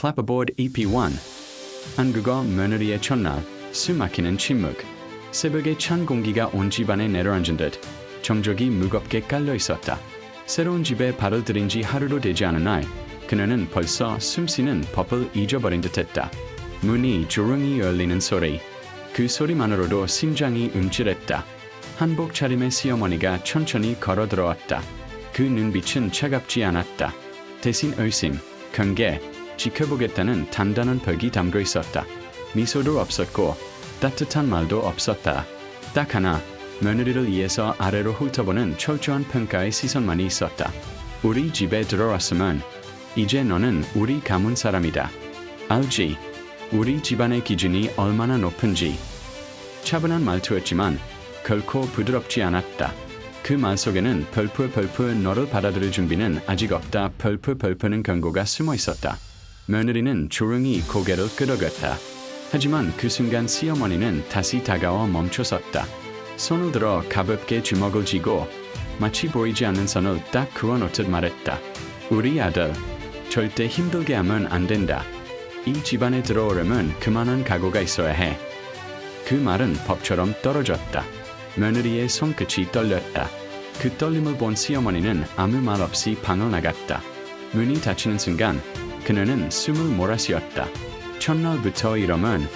Clapperboard EP1 한국어 며느리의 첫날 숨막히는 침묵 새벽에 찬 공기가 온 집안에 내려앉은 듯 정적이 무겁게 깔려 있었다. 새로운 집에 발을 들인 지 하루도 되지 않은 날 그녀는 벌써 숨쉬는 법을 잊어버린 듯했다. 문이 조용히 열리는 소리 그 소리만으로도 심장이 움찔했다. 한복 차림의 시어머니가 천천히 걸어 들어왔다. 그 눈빛은 차갑지 않았다. 대신 의심, 경계, 지켜보겠다는 단단한 벽이 담겨 있었다. 미소도 없었고 따뜻한 말도 없었다. 딱 하나, 며느리를 위해서 아래로 훑어보는 철저한 평가의 시선만이 있었다. 우리 집에 들어왔으면 이제 너는 우리 가문 사람이다. 알지? 우리 집안의 기준이 얼마나 높은지. 차분한 말투였지만 결코 부드럽지 않았다. 그 말 속에는 펄풀 너를 받아들일 준비는 아직 없다. 펄풀는 경고가 숨어 있었다. 며느리는 조용히 고개를 끄덕였다. 하지만 그 순간 시어머니는 다시 다가와 멈춰섰다. 손을 들어 가볍게 주먹을 쥐고 마치 보이지 않는 선을 딱 그어놓듯 말했다. 우리 아들, 절대 힘들게 하면 안 된다. 이 집안에 들어오려면 그만한 각오가 있어야 해. 그 말은 법처럼 떨어졌다. 며느리의 손끝이 떨렸다. 그 떨림을 본 시어머니는 아무 말 없이 방을 나갔다. 문이 닫히는 순간 그녀는 숨을 몰아쉬었다. 첫날부터 이러면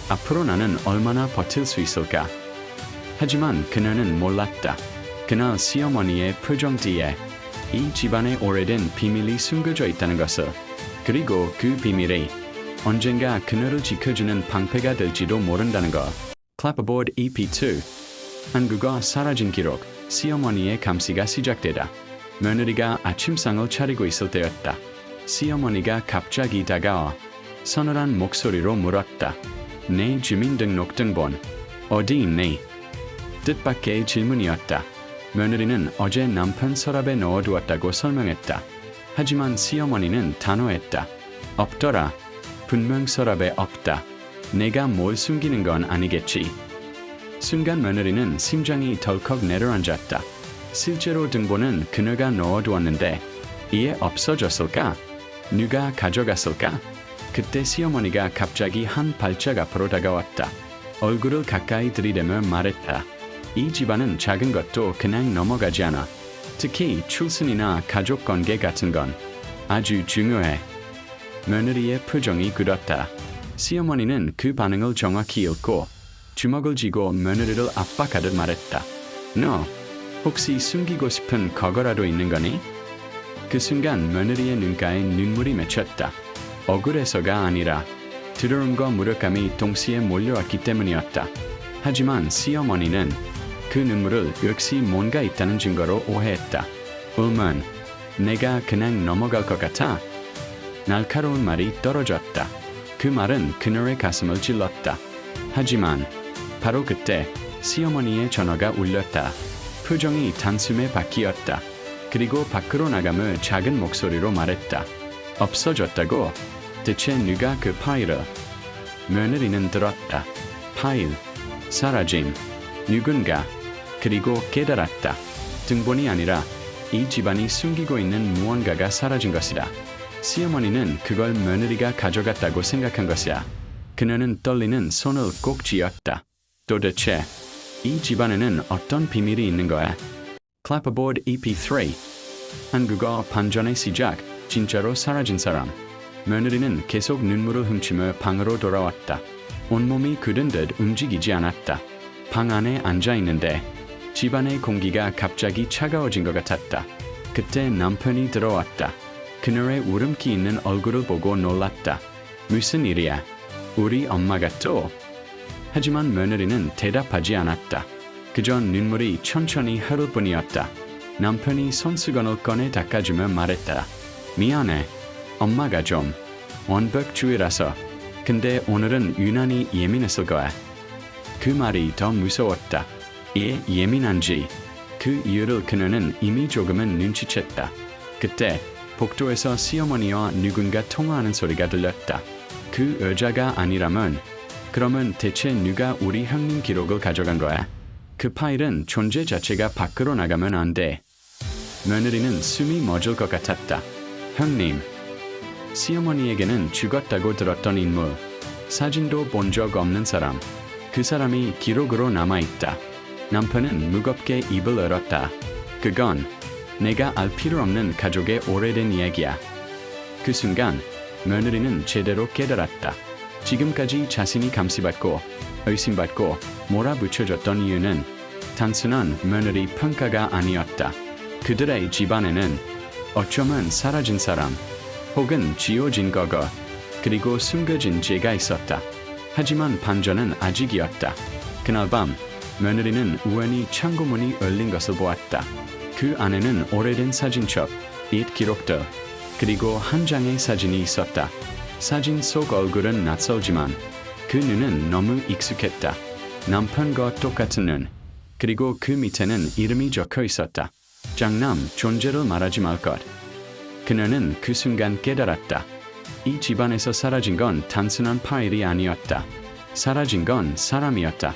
앞으로 나는 얼마나 버틸 수 있을까? 하지만 그녀는 몰랐다. 그날 시어머니의 표정 뒤에 이 집안의 오래된 비밀이 숨겨져 있다는 것을. 그리고 그 비밀이 언젠가 그녀를 지켜주는 방패가 될지도 모른다는 것. Clapperboard EP2 한국어 사라진 기록 시어머니의 감시가 시작되다. 며느리가 아침상을 차리고 있을 때였다. 시어머니가 갑자기 다가와 서늘한 목소리로 물었다. 내 주민등록등본 어디 있니? 뜻밖의 질문이었다. 며느리는 어제 남편 서랍에 넣어두었다고 설명했다. 하지만 시어머니는 단호했다. 없더라. 분명 서랍에 없다. 내가 뭘 숨기는 건 아니겠지. 순간 며느리는 심장이 덜컥 내려앉았다. 실제로 등본은 그녀가 넣어두었는데 이에 없어졌을까? 누가 가져갔을까? 그때 시어머니가 갑자기 한 발짝 앞으로 다가왔다. 얼굴을 가까이 들이대며 말했다. 이 집안은 작은 것도 그냥 넘어가지 않아. 특히 출신이나 가족 관계 같은 건 아주 중요해. 며느리의 표정이 굳었다. 시어머니는 그 반응을 정확히 읽고 주먹을 쥐고 며느리를 압박하듯 말했다. 너 혹시 숨기고 싶은 거거라도 있는 거니? 그 순간 며느리의 눈가에 눈물이 맺혔다. 억울해서가 아니라 두려움과 무력감이 동시에 몰려왔기 때문이었다. 하지만 시어머니는 그 눈물을 역시 뭔가 있다는 증거로 오해했다. 울면 내가 그냥 넘어갈 것 같아? 날카로운 말이 떨어졌다. 그 말은 그녀의 가슴을 찔렀다. 하지만 바로 그때 시어머니의 전화가 울렸다. 표정이 단숨에 바뀌었다. 그리고 밖으로 나가며 작은 목소리로 말했다. 없어졌다고? 대체 누가 그 파일을? 며느리는 들었다. 파일, 사라짐, 누군가. 그리고 깨달았다. 등본이 아니라 이 집안이 숨기고 있는 무언가가 사라진 것이다. 시어머니는 그걸 며느리가 가져갔다고 생각한 것이야. 그녀는 떨리는 손을 꼭 쥐었다. 도대체 이 집안에는 어떤 비밀이 있는 거야? Clapperboard EP3 한국어 반전의 시작 진짜로 사라진 사람. 며느리는 계속 눈물을 훔치며 방으로 돌아왔다. 온몸이 굳은 듯 움직이지 않았다. 방 안에 앉아있는데 집안의 공기가 갑자기 차가워진 것 같았다. 그때 남편이 들어왔다. 그녀의 울음기 있는 얼굴을 보고 놀랐다. 무슨 일이야? 우리 엄마가 또? 하지만 며느리는 대답하지 않았다. 그저 눈물이 천천히 흐를 뿐이었다. 남편이 손수건을 꺼내 닦아주며 말했다. 미안해. 엄마가 좀 원벽주의라서. 근데 오늘은 유난히 예민했을 거야. 그 말이 더 무서웠다. 예민한지 그 이유를 그녀는 이미 조금은 눈치챘다. 그때 복도에서 시어머니와 누군가 통화하는 소리가 들렸다. 그 여자가 아니라면 그러면 대체 누가 우리 형님 기록을 가져간 거야? 그 파일은 존재 자체가 밖으로 나가면 안 돼. 며느리는 숨이 멎을 것 같았다. 형님. 시어머니에게는 죽었다고 들었던 인물. 사진도 본 적 없는 사람. 그 사람이 기록으로 남아있다. 남편은 무겁게 입을 열었다. 그건 내가 알 필요 없는 가족의 오래된 이야기야. 그 순간 며느리는 제대로 깨달았다. 지금까지 자신이 감시받고 의심받고 몰아붙여줬던 이유는 단순한 며느리 평가가 아니었다. 그들의 집안에는 어쩌면 사라진 사람, 혹은 지워진 과거, 그리고 숨겨진 죄가 있었다. 하지만 반전은 아직이었다. 그날 밤 며느리는 우연히 창고문이 열린 것을 보았다. 그 안에는 오래된 사진첩, 옛 기록들, 그리고 한 장의 사진이 있었다. 사진 속 얼굴은 낯설지만 그 눈은 너무 익숙했다. 남편과 똑같은 눈, 그리고 그 밑에는 이름이 적혀 있었다. 장남 존재를 말하지 말 것. 그녀는 그 순간 깨달았다. 이 집안에서 사라진 건 단순한 파일이 아니었다. 사라진 건 사람이었다.